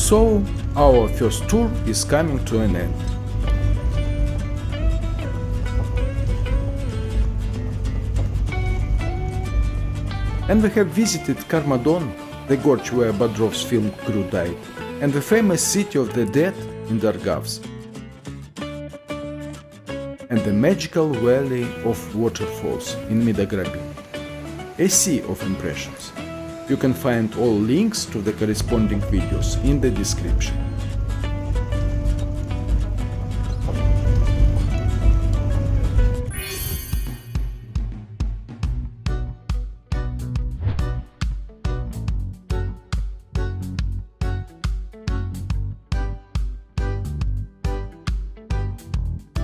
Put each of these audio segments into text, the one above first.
So, our first tour is coming to an end. And we have visited Karmadon, the gorge where Bodrov's film crew died, and the famous city of the dead in Dzivgis, and the magical valley of waterfalls in Midograbi. A sea of impressions. You can find all links to the corresponding videos in the description.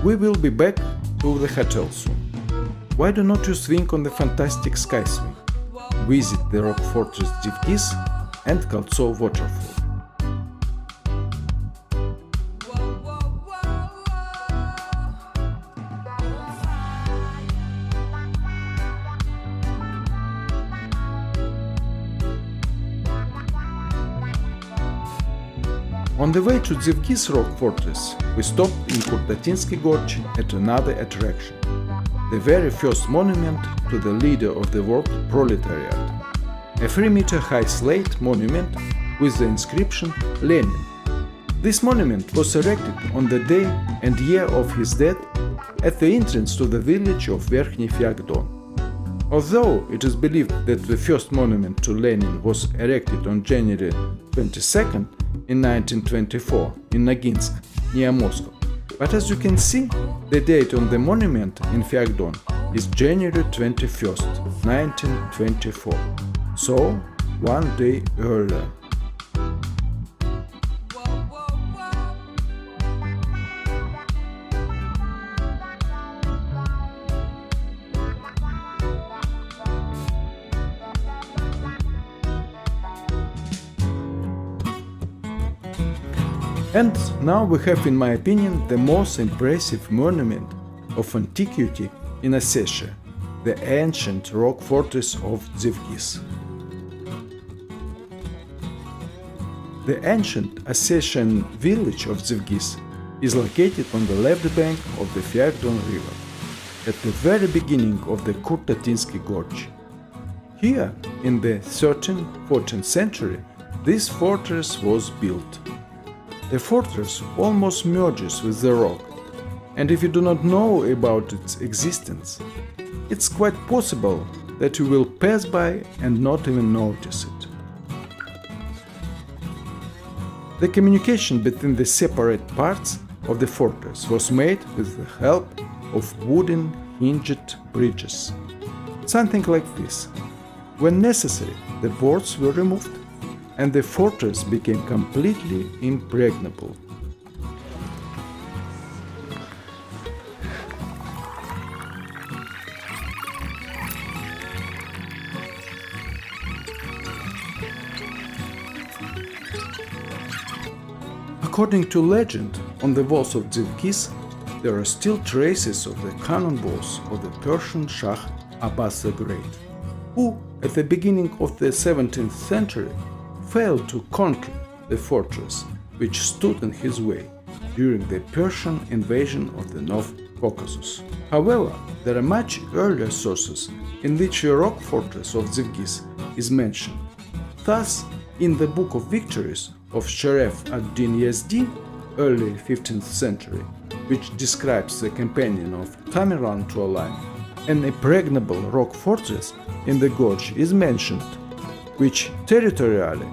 We will be back to the hotel soon. Why do not you swing on the fantastic sky swing? Visit the rock fortress Dzivgis and Koltsov waterfall. On the way to Dzivgis rock fortress, we stopped in Kurtatinsky gorge at another attraction. The very first monument to the leader of the world proletariat. A 3-meter high slate monument with the inscription Lenin. This monument was erected on the day and year of his death at the entrance to the village of Verkhny Fiagdon. Although it is believed that the first monument to Lenin was erected on January 22nd in 1924 in Noginsk, near Moscow. But as you can see, the date on the monument in Fiagdon is January 21st, 1924, so 1 day earlier. And now we have, in my opinion, the most impressive monument of antiquity in Ossetia, the ancient rock fortress of Dzivgis. The ancient Ossetian village of Dzivgis is located on the left bank of the Fiagdon river, at the very beginning of the Kurtatinsky gorge. Here, in the 13th-14th century, this fortress was built. The fortress almost merges with the rock, and if you do not know about its existence, it's quite possible that you will pass by and not even notice it. The communication between the separate parts of the fortress was made with the help of wooden hinged bridges. Something like this. When necessary, the boards were removed, and the fortress became completely impregnable. According to legend, on the walls of Dzivgis, there are still traces of the cannonballs of the Persian Shah Abbas the Great, who, at the beginning of the 17th century, failed to conquer the fortress which stood in his way during the Persian invasion of the North Caucasus. However, there are much earlier sources in which the rock fortress of Dzivgis is mentioned. Thus, in the Book of Victories of Sharaf ad-Din Yazdi, early 15th century, which describes the campaign of Tamerlan to Alani, an impregnable rock fortress in the gorge is mentioned, which territorially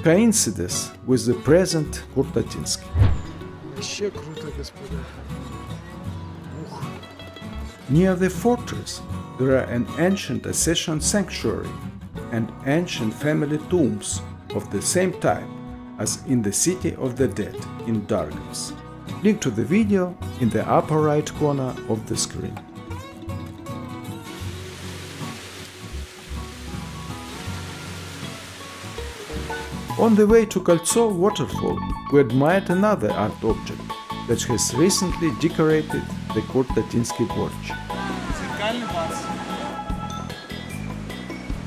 coincides with the present Kurtatinsky. Near the fortress, there are an ancient Ossetian sanctuary and ancient family tombs of the same type as in the City of the Dead in Dzivgis. Link to the video in the upper right corner of the screen. On the way to Koltsov waterfall, we admired another art object that has recently decorated the Kurtatinsky gorge.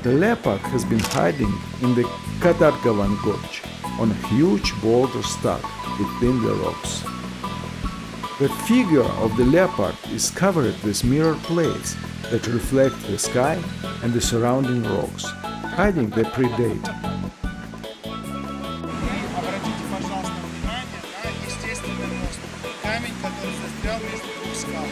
The leopard has been hiding in the Kadargavan gorge, on a huge boulder stuck between the rocks. The figure of the leopard is covered with mirror plates that reflect the sky and the surrounding rocks, hiding the predator. Обратите, пожалуйста, внимание на естественный мост. Камень, который застрял между двух скал.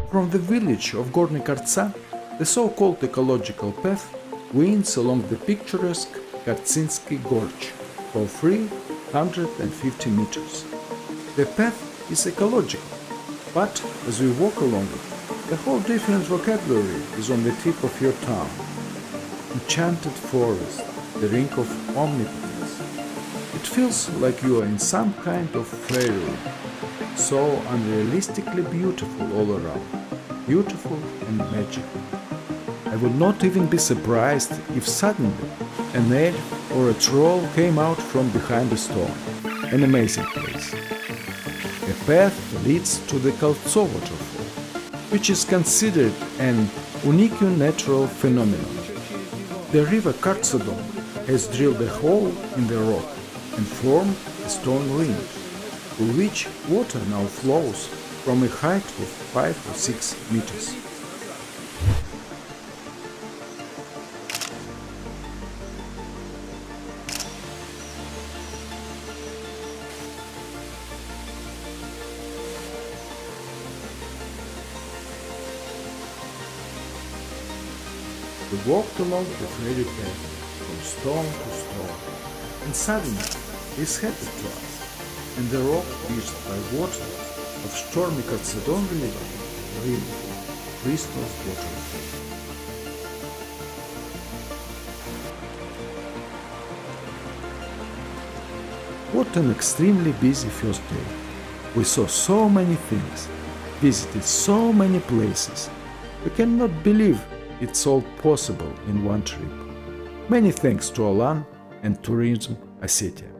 From the village of Gorny Kartsa, the so-called ecological path winds along the picturesque Kartsinsky gorge for 350 meters. The path is ecological, but as we walk along it, a whole different vocabulary is on the tip of your tongue. Enchanted forest, the ring of omnipotence. It feels like you are in some kind of fairy, so unrealistically beautiful all around, beautiful and magical. I would not even be surprised if suddenly an elf or a troll came out from behind a stone. An amazing place. A path leads to the Kartso waterfall, which is considered an unique natural phenomenon. The river Kartsinsky has drilled a hole in the rock and formed a stone ring, through which water now flows from a height of 5 or 6 meters. We walked along the fairy path from stone to stone, and suddenly this happened to us, and the rock pierced by water of stormy Kartsinsky river, really crystal waterfall. What an extremely busy first day. We saw so many things, visited so many places. We cannot believe it's all possible in one trip. Many thanks to Alan and Tourism Ossetia.